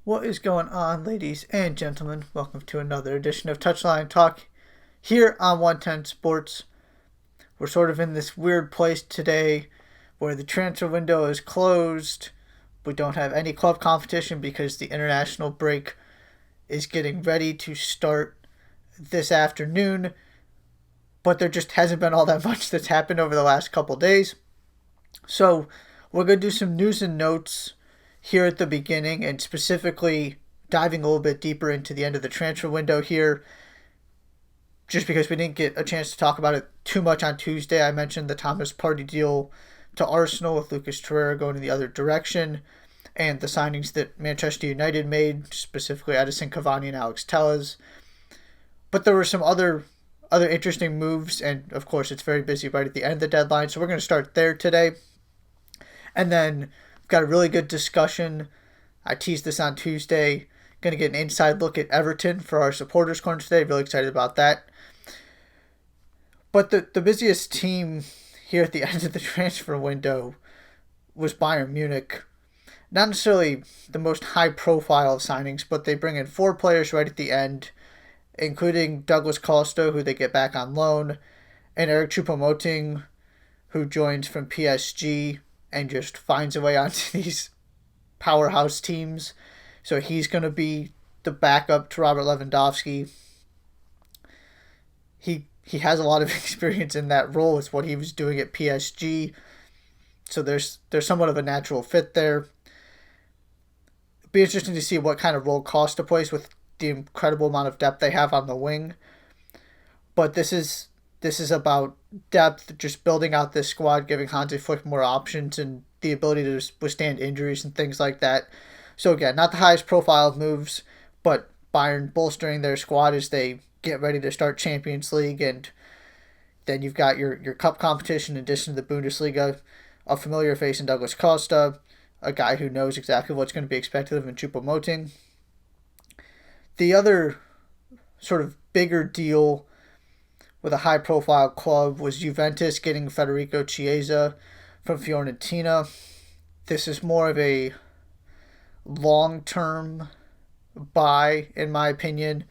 What is going on, ladies and gentlemen? Welcome to another edition of Touchline Talk here on 110 Sports. We're sort of in this weird place today where the transfer window is closed. We don't have any club competition because the international break is getting ready to start this afternoon. But there just hasn't been all that much that's happened over the last couple days. So we're going to do some news and notes here at the beginning, and specifically diving a little bit deeper into the end of the transfer window here, just because we didn't get a chance to talk about it too much on Tuesday. I mentioned the Thomas Partey deal to Arsenal with Lucas Torreira going in the other direction, and the signings that Manchester United made, specifically Edison Cavani and Alex Telles. But there were some other interesting moves, and of course it's very busy right at the end of the deadline, so we're going to start there today. And then we've got a really good discussion. I teased this on Tuesday. Going to get an inside look at Everton for our supporters corner today. Really excited about that. But the busiest team here at the end of the transfer window was Bayern Munich. Not necessarily the most high profile of signings, but they bring in 4 players right at the end, including Douglas Costa, who they get back on loan, and Eric Choupo-Moting, who joins from PSG and just finds a way onto these powerhouse teams. So he's going to be the backup to Robert Lewandowski. He has a lot of experience in that role. It's what he was doing at PSG. So there's somewhat of a natural fit there. It'd be interesting to see what kind of role Costa plays with the incredible amount of depth they have on the wing. But this is about depth, just building out this squad, giving Hansi Flick more options and the ability to withstand injuries and things like that. So again, not the highest profile of moves, but Bayern bolstering their squad as they get ready to start Champions League, and then you've got your cup competition in addition to the Bundesliga, a familiar face in Douglas Costa, a guy who knows exactly what's going to be expected of him in Choupo-Moting. The other sort of bigger deal with a high-profile club was Juventus getting Federico Chiesa from Fiorentina. This is more of a long-term buy, in my opinion.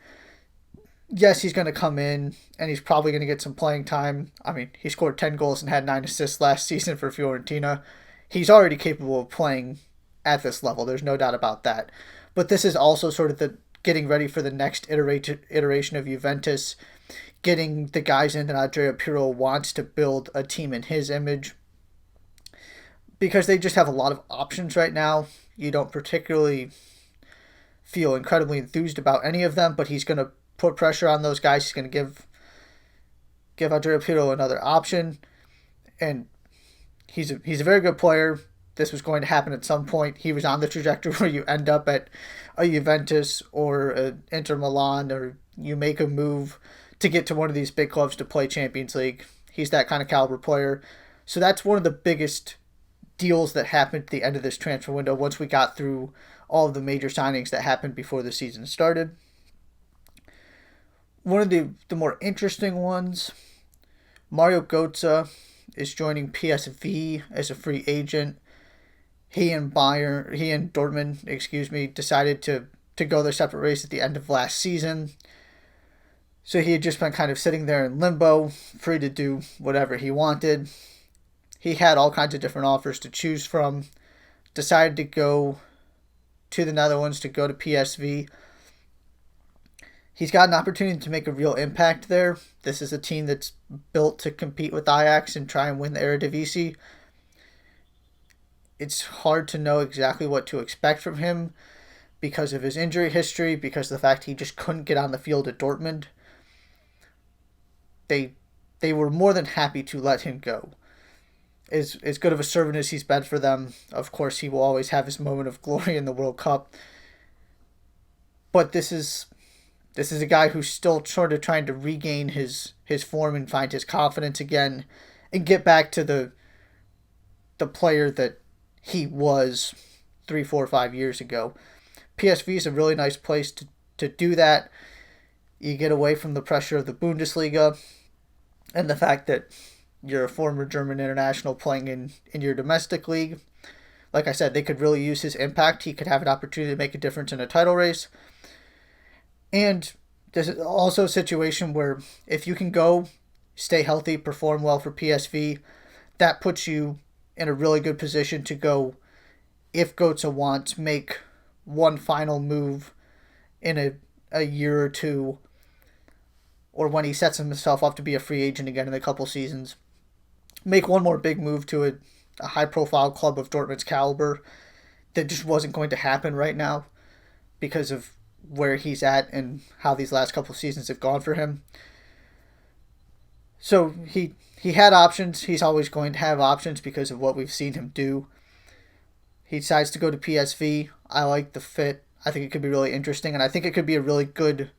Yes, he's going to come in, and he's probably going to get some playing time. I mean, he scored 10 goals and had 9 assists last season for Fiorentina. He's already capable of playing at this level. There's no doubt about that. But this is also sort of the getting ready for the next iteration of Juventus, getting the guys in that Andrea Pirlo wants to build a team in his image, because they just have a lot of options right now. You don't particularly feel incredibly enthused about any of them, but he's going to put pressure on those guys. He's going to give Andrea Pirlo another option, and he's a very good player. This was going to happen at some point. He was on the trajectory where you end up at a Juventus or an Inter Milan, or you make a move to get to one of these big clubs to play Champions League. He's that kind of caliber player. So that's one of the biggest deals that happened at the end of this transfer window once we got through all of the major signings that happened before the season started. One of the more interesting ones, Mario Götze is joining PSV as a free agent. He and Dortmund, decided to go their separate ways at the end of last season. So he had just been kind of sitting there in limbo, free to do whatever he wanted. He had all kinds of different offers to choose from. Decided to go to the Netherlands, to go to PSV. He's got an opportunity to make a real impact there. This is a team that's built to compete with Ajax and try and win the Eredivisie. It's hard to know exactly what to expect from him because of his injury history, because of the fact he just couldn't get on the field at Dortmund. They were more than happy to let him go. As good of a servant as he's been for them, of course he will always have his moment of glory in the World Cup. But this is a guy who's still sort of trying to regain his form and find his confidence again and get back to the player that he was 3, 4, 5 years ago. PSV is a really nice place to do that. You get away from the pressure of the Bundesliga and the fact that you're a former German international playing in your domestic league. like I said, they could really use his impact. He could have an opportunity to make a difference in a title race. And this is also a situation where if you can go, stay healthy, perform well for PSV, that puts you in a really good position to go, if Götze wants, make one final move in a year or two, or when he sets himself up to be a free agent again in a couple seasons. Make one more big move to a high-profile club of Dortmund's caliber that just wasn't going to happen right now because of where he's at and how these last couple seasons have gone for him. So he had options. He's always going to have options because of what we've seen him do. He decides to go to PSV. I like the fit. I think it could be really interesting, and I think it could be a really good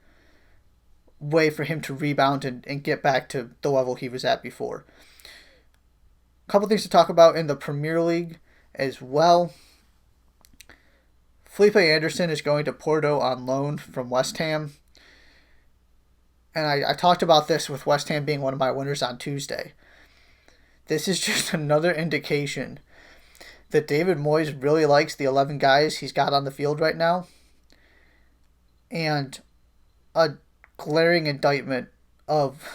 way for him to rebound and get back to the level he was at before. A couple things to talk about in the Premier League as well. Felipe Anderson is going to Porto on loan from West Ham. And I talked about this with West Ham being one of my winners on Tuesday. This is just another indication that David Moyes really likes the 11 guys he's got on the field right now. And a glaring indictment of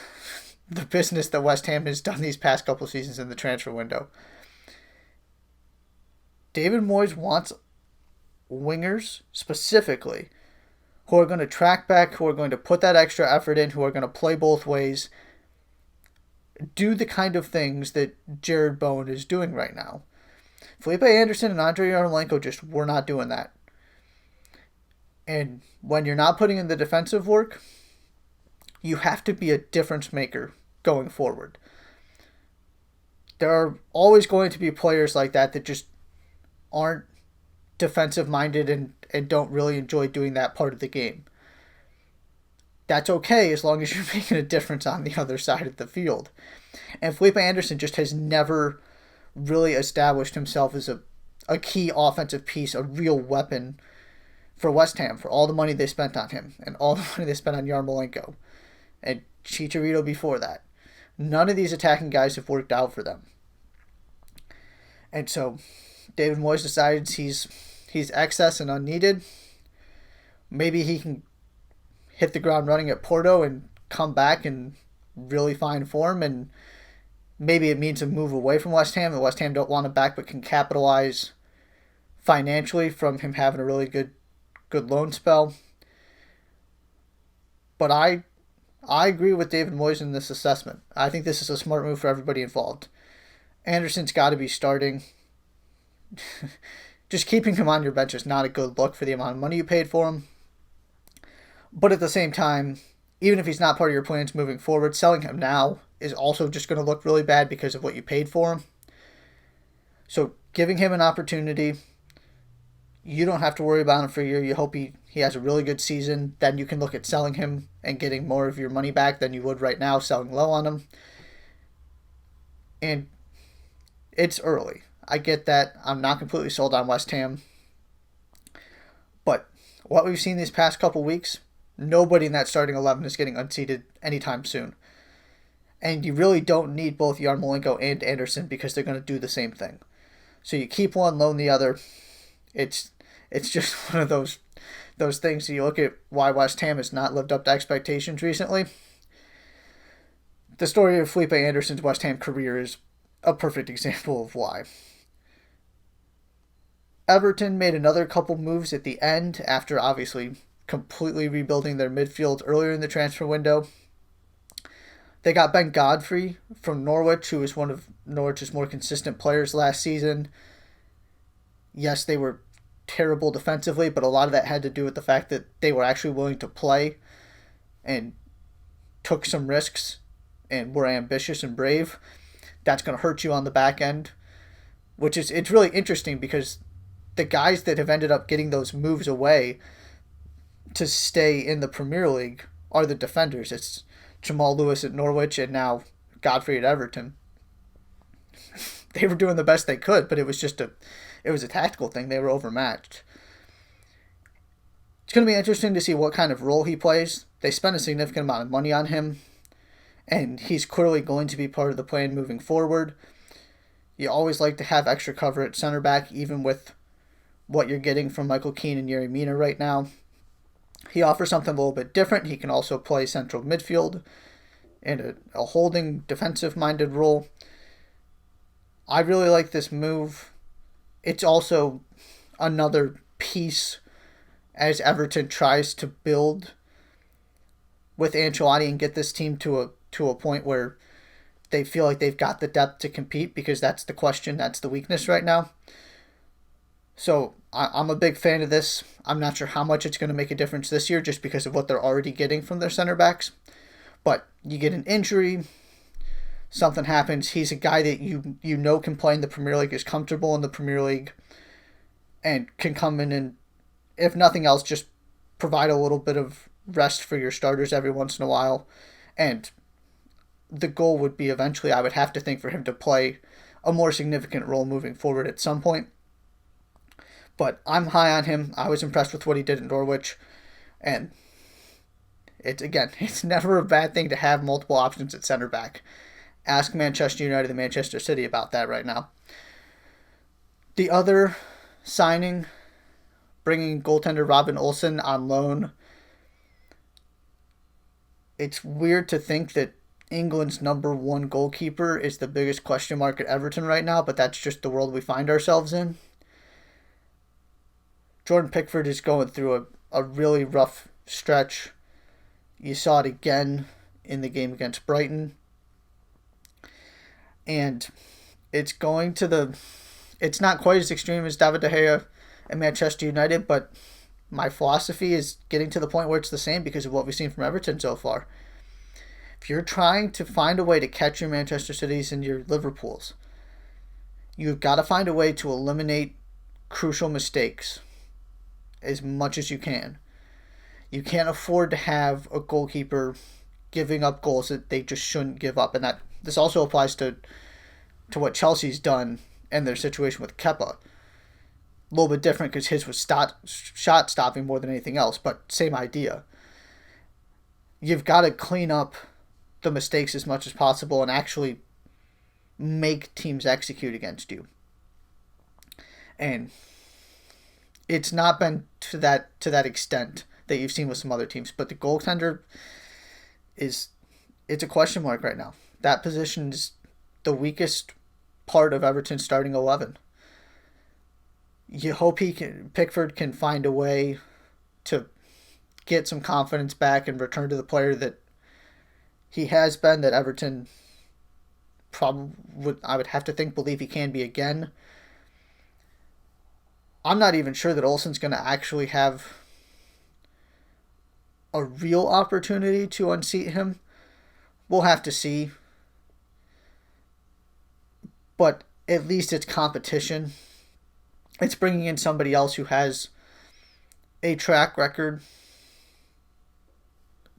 the business that West Ham has done these past couple seasons in the transfer window. David Moyes wants wingers specifically who are going to track back, who are going to put that extra effort in, who are going to play both ways, do the kind of things that Jared Bowen is doing right now. Felipe Anderson and Andrei Yarmolenko just were not doing that. And when you're not putting in the defensive work, you have to be a difference maker going forward. There are always going to be players like that that just aren't defensive minded and don't really enjoy doing that part of the game. That's okay as long as you're making a difference on the other side of the field. And Felipe Anderson just has never really established himself as a key offensive piece, a real weapon for West Ham, for all the money they spent on him and all the money they spent on Yarmolenko and Chicharito before that. None of these attacking guys have worked out for them. And so David Moyes decides he's excess and unneeded. Maybe he can hit the ground running at Porto and come back and really find form, and maybe it means a move away from West Ham. The West Ham don't want him back but can capitalize financially from him having a really good loan spell. But I agree with David Moyes in this assessment. I think this is a smart move for everybody involved. Anderson's got to be starting. Just keeping him on your bench is not a good look for the amount of money you paid for him. But at the same time, even if he's not part of your plans moving forward, selling him now is also just going to look really bad because of what you paid for him. So giving him an opportunity, you don't have to worry about him for a year. You hope he has a really good season. Then you can look at selling him and getting more of your money back than you would right now selling low on him. And it's early. I get that. I'm not completely sold on West Ham. But what we've seen these past couple weeks, nobody in that starting 11 is getting unseated anytime soon. And you really don't need both Yarmolenko and Anderson because they're going to do the same thing. So you keep one, loan the other. It's just one of those things. You look at why West Ham has not lived up to expectations recently. The story of Felipe Anderson's West Ham career is a perfect example of why. Everton made another couple moves at the end after obviously completely rebuilding their midfield earlier in the transfer window. They got Ben Godfrey from Norwich, who was one of Norwich's more consistent players last season. Yes, they were terrible defensively, but a lot of that had to do with the fact that they were actually willing to play and took some risks and were ambitious and brave. That's going to hurt you on the back end, it's really interesting because the guys that have ended up getting those moves away to stay in the Premier League are the defenders. It's Jamal Lewis at Norwich and now Godfrey at Everton. They were doing the best they could, but it was a tactical thing. They were overmatched. It's going to be interesting to see what kind of role he plays. They spent a significant amount of money on him, and he's clearly going to be part of the plan moving forward. You always like to have extra cover at center back, even with what you're getting from Michael Keane and Yerry Mina right now. He offers something a little bit different. He can also play central midfield in a holding, defensive-minded role. I really like this move. It's also another piece as Everton tries to build with Ancelotti and get this team to a point where they feel like they've got the depth to compete, because that's the question, that's the weakness right now. So I'm a big fan of this. I'm not sure how much it's going to make a difference this year just because of what they're already getting from their center backs. But you get an injury, something happens. He's a guy that you know can play in the Premier League, is comfortable in the Premier League, and can come in and, if nothing else, just provide a little bit of rest for your starters every once in a while. And the goal would be eventually, I would have to think, for him to play a more significant role moving forward at some point. But I'm high on him. I was impressed with what he did in Norwich. And it's never a bad thing to have multiple options at center back. Ask Manchester United and Manchester City about that right now. The other signing, bringing goaltender Robin Olsen on loan. It's weird to think that England's number one goalkeeper is the biggest question mark at Everton right now, but that's just the world we find ourselves in. Jordan Pickford is going through a really rough stretch. You saw it again in the game against Brighton. And it's not quite as extreme as David De Gea and Manchester United, but my philosophy is getting to the point where it's the same because of what we've seen from Everton so far. If you're trying to find a way to catch your Manchester Cities and your Liverpools, you've got to find a way to eliminate crucial mistakes as much as you can. You can't afford to have a goalkeeper giving up goals that they just shouldn't give up. And that this also applies to what Chelsea's done and their situation with Kepa. A little bit different because his was shot stopping more than anything else, but same idea. You've got to clean up the mistakes as much as possible and actually make teams execute against you. And it's not been to that extent that you've seen with some other teams, but the goaltender it's a question mark right now. That position is the part of Everton's starting 11. You hope Pickford can find a way to get some confidence back and return to the player that he has been, that Everton I would have to think, believe he can be again. I'm not even sure that Olsen's going to actually have a real opportunity to unseat him. We'll have to see. But at least it's competition. It's bringing in somebody else who has a track record.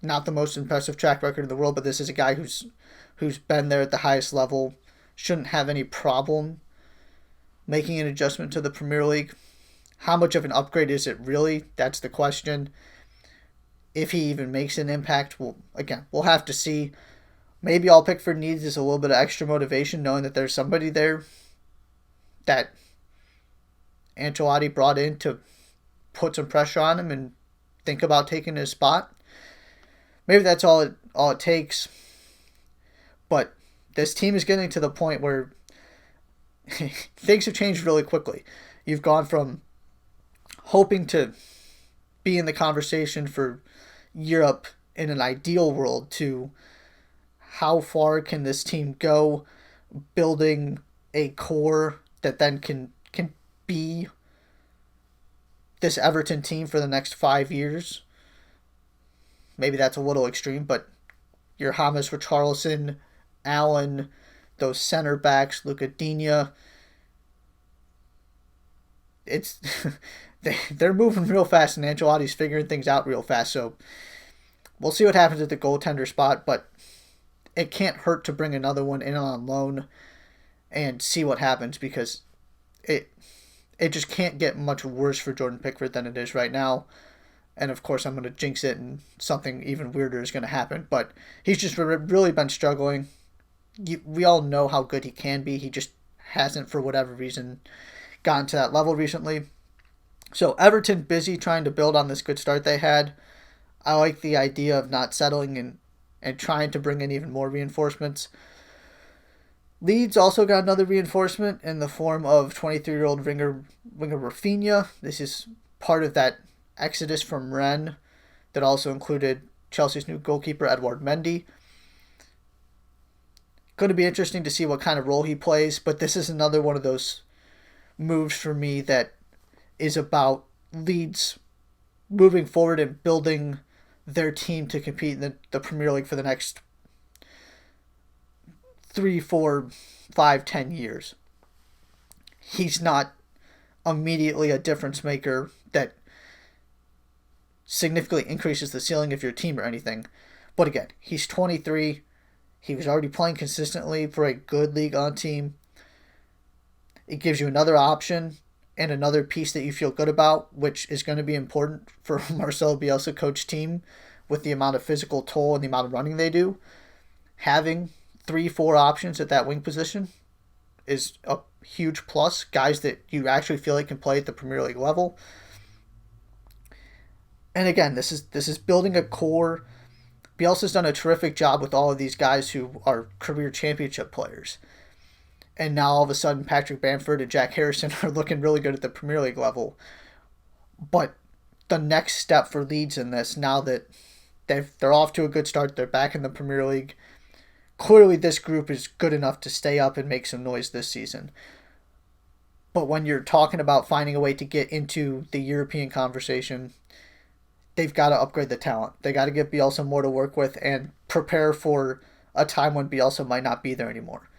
Not the most impressive track record in the world, but this is a guy who's been there at the highest level. Shouldn't have any problem making an adjustment to the Premier League. How much of an upgrade is it really? That's the question. If he even makes an impact, we'll have to see. Maybe all Pickford needs is a little bit of extra motivation, knowing that there's somebody there that Ancelotti brought in to put some pressure on him and think about taking his spot. Maybe that's all it takes. But this team is getting to the point where things have changed really quickly. You've gone from hoping to be in the conversation for Europe in an ideal world to how far can this team go, building a core that then can be this Everton team for the next 5 years. Maybe that's a little extreme, but your James Richarlison, Allen, those center backs, Luca Digne, it's they're moving real fast, and Ancelotti's figuring things out real fast. So we'll see what happens at the goaltender spot, but it can't hurt to bring another one in on loan and see what happens, because it just can't get much worse for Jordan Pickford than it is right now. And of course, I'm going to jinx it, and something even weirder is going to happen. But he's just really been struggling. We all know how good he can be. He just hasn't, for whatever reason, gotten to that level recently. So Everton busy trying to build on this good start they had. I like the idea of not settling and trying to bring in even more reinforcements. Leeds also got another reinforcement in the form of 23-year-old winger Rafinha. This is part of that exodus from Rennes that also included Chelsea's new goalkeeper Edouard Mendy. Going to be interesting to see what kind of role he plays, but this is another one of those moves for me that is about Leeds moving forward and building their team to compete in the Premier League for the next 3, 4, 5, 10 years. He's not immediately a difference maker that significantly increases the ceiling of your team or anything. But again, he's 23. He was already playing consistently for a good League On team. It gives you another option and another piece that you feel good about, which is going to be important for Marcelo Bielsa coach team with the amount of physical toll and the amount of running they do. Having 3-4 options at that wing position is a huge plus. Guys that you actually feel like can play at the Premier League level. And again, this is building a core. Bielsa's done a terrific job with all of these guys who are career championship players. And now all of a sudden Patrick Bamford and Jack Harrison are looking really good at the Premier League level. But the next step for Leeds in this, now that they're off to a good start, they're back in the Premier League, clearly this group is good enough to stay up and make some noise this season. But when you're talking about finding a way to get into the European conversation, they've got to upgrade the talent. They got to give Bielsa more to work with and prepare for a time when Bielsa might not be there anymore.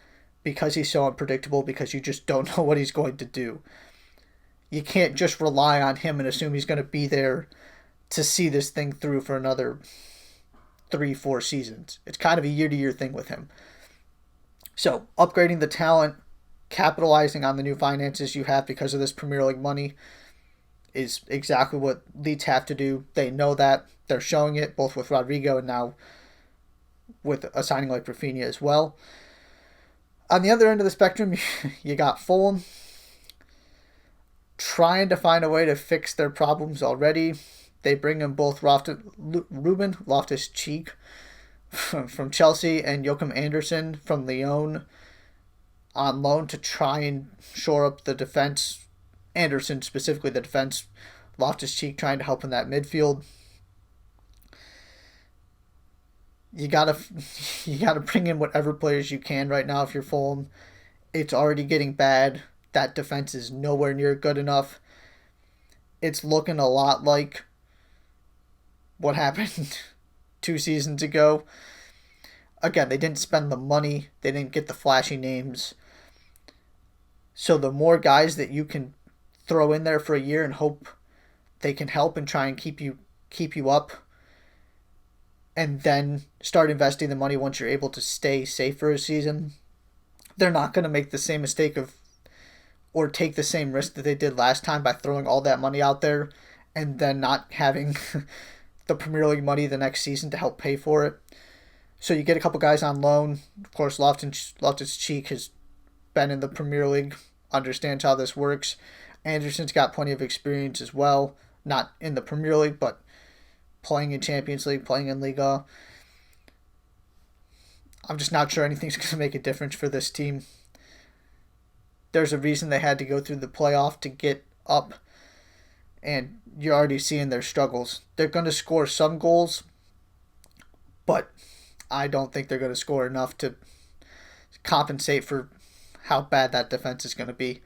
Because he's so unpredictable, because you just don't know what he's going to do. You can't just rely on him and assume he's going to be there to see this thing through for another 3-4 seasons. It's kind of a year-to-year thing with him. So, upgrading the talent, capitalizing on the new finances you have because of this Premier League money is exactly what Leeds have to do. They know that. They're showing it, both with Rodrigo and now with a signing like Rafinha as well. On the other end of the spectrum, you got Fulham trying to find a way to fix their problems already. They bring in both Ruben Loftus-Cheek from Chelsea and Joachim Andersen from Lyon on loan to try and shore up the defense. Andersen specifically the defense. Loftus-Cheek trying to help in that midfield. You gotta bring in whatever players you can right now if you're Fulham. It's already getting bad. That defense is nowhere near good enough. It's looking a lot like what happened 2 seasons ago. Again, they didn't spend the money. They didn't get the flashy names. So the more guys that you can throw in there for a year and hope they can help and try and keep you up, and then start investing the money once you're able to stay safe for a season, they're not going to make the same mistake or take the same risk that they did last time by throwing all that money out there and then not having the Premier League money the next season to help pay for it. So you get a couple guys on loan. Of course, Loftus-Cheek has been in the Premier League, understands how this works. Anderson's got plenty of experience as well, not in the Premier League, but playing in Champions League, playing in Liga. I'm just not sure anything's going to make a difference for this team. There's a reason they had to go through the playoff to get up, and you're already seeing their struggles. They're going to score some goals, but I don't think they're going to score enough to compensate for how bad that defense is going to be.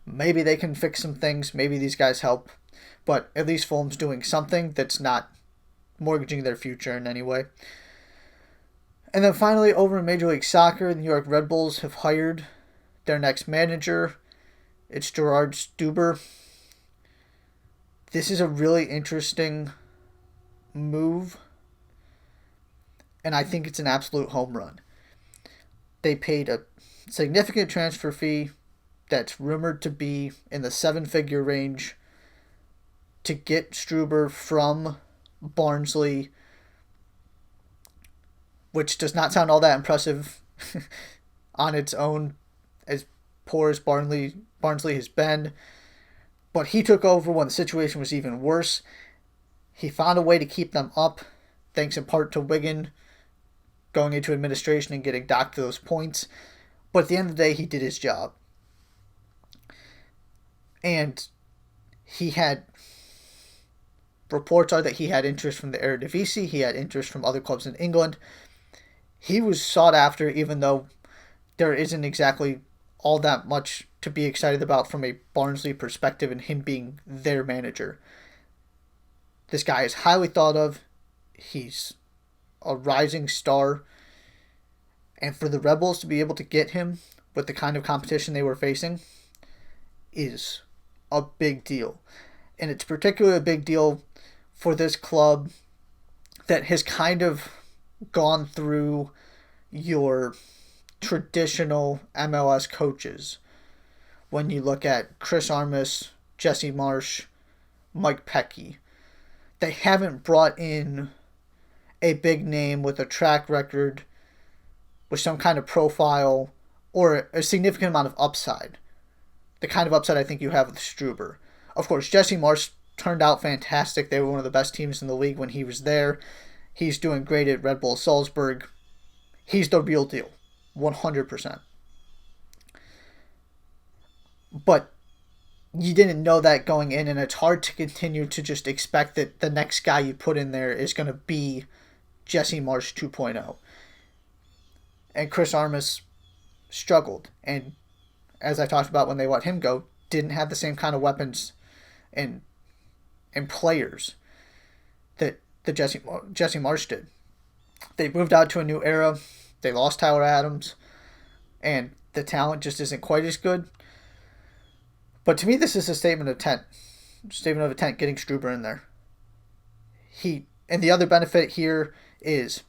Maybe they can fix some things. Maybe these guys help. But at least Fulham's doing something that's not mortgaging their future in any way. And then finally, over in Major League Soccer, the New York Red Bulls have hired their next manager. It's Gerard Stuber. This is a really interesting move, and I think it's an absolute home run. They paid a significant transfer fee that's rumored to be in the 7-figure range to get Struber from Barnsley, which does not sound all that impressive on its own, as poor as Barnsley has been, but he took over when the situation was even worse. He found a way to keep them up, thanks in part to Wigan going into administration and getting docked those points. But at the end of the day, he did his job. And he had... Reports are that he had interest from the Eredivisie, he had interest from other clubs in England. He was sought after, even though there isn't exactly all that much to be excited about from a Barnsley perspective and him being their manager. This guy is highly thought of. He's a rising star. And for the Rebels to be able to get him with the kind of competition they were facing is a big deal. And it's particularly a big deal for this club that has kind of gone through your traditional MLS coaches. When you look at Chris Armas, Jesse Marsch, Mike Pecky, they haven't brought in a big name with a track record, with some kind of profile, or a significant amount of upside. The kind of upside I think you have with Struber. Of course, Jesse Marsch turned out fantastic. They were one of the best teams in the league when he was there. He's doing great at Red Bull Salzburg. He's the real deal, 100%. But you didn't know that going in, and it's hard to continue to just expect that the next guy you put in there is going to be Jesse Marsch 2.0. And Chris Armas struggled, and as I talked about when they let him go, didn't have the same kind of weapons and players that Jesse Marsch did. They moved out to a new era. They lost Tyler Adams, and the talent just isn't quite as good. But to me, this is a statement of intent getting Struber in there. And the other benefit here is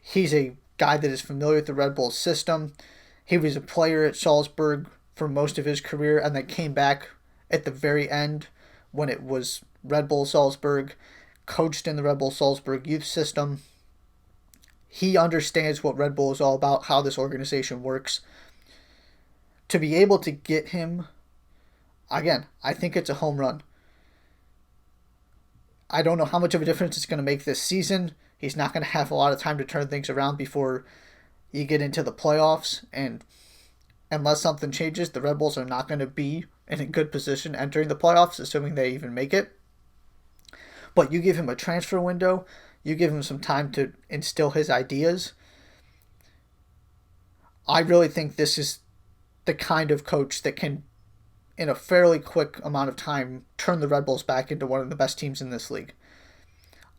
he's a guy that is familiar with the Red Bull system. He was a player at Salzburg for most of his career and then came back at the very end when it was Red Bull Salzburg, coached in the Red Bull Salzburg youth system. He understands what Red Bull is all about, how this organization works. To be able to get him, again, I think it's a home run. I don't know how much of a difference it's going to make this season. He's not going to have a lot of time to turn things around before you get into the playoffs, and unless something changes, the Red Bulls are not going to be in a good position entering the playoffs, assuming they even make it. But you give him a transfer window, you give him some time to instill his ideas. I really think this is the kind of coach that can, in a fairly quick amount of time, turn the Red Bulls back into one of the best teams in this league.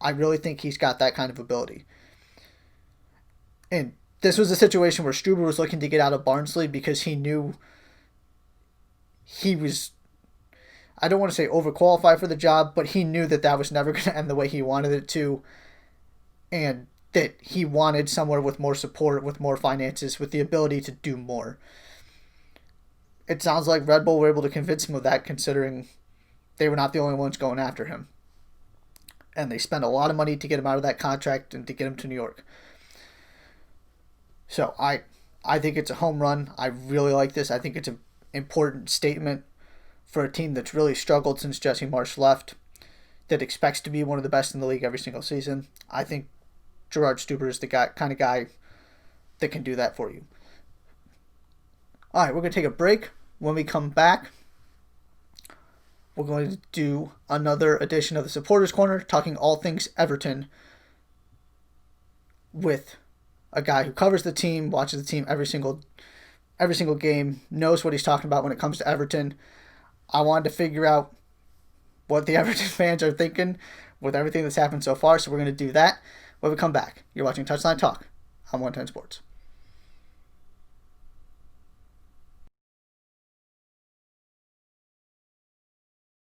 I really think he's got that kind of ability. And this was a situation where Struber was looking to get out of Barnsley because he knew he was, I don't want to say overqualified for the job, but he knew that was never going to end the way he wanted it to, and that he wanted somewhere with more support, with more finances, with the ability to do more. It sounds like Red Bull were able to convince him of that, considering they were not the only ones going after him. And they spent a lot of money to get him out of that contract and to get him to New York. So I think it's a home run. I really like this. I think it's an important statement for a team that's really struggled since Jesse Marsch left, that expects to be one of the best in the league every single season. I think Gerard Stuber is the kind of guy that can do that for you. All right, we're going to take a break. When we come back, we're going to do another edition of the Supporters Corner, talking all things Everton with a guy who covers the team, watches the team every single game, knows what he's talking about when it comes to Everton. I wanted to figure out what the Everton fans are thinking with everything that's happened so far, so we're going to do that when we come back. You're watching Touchline Talk on 110 Sports.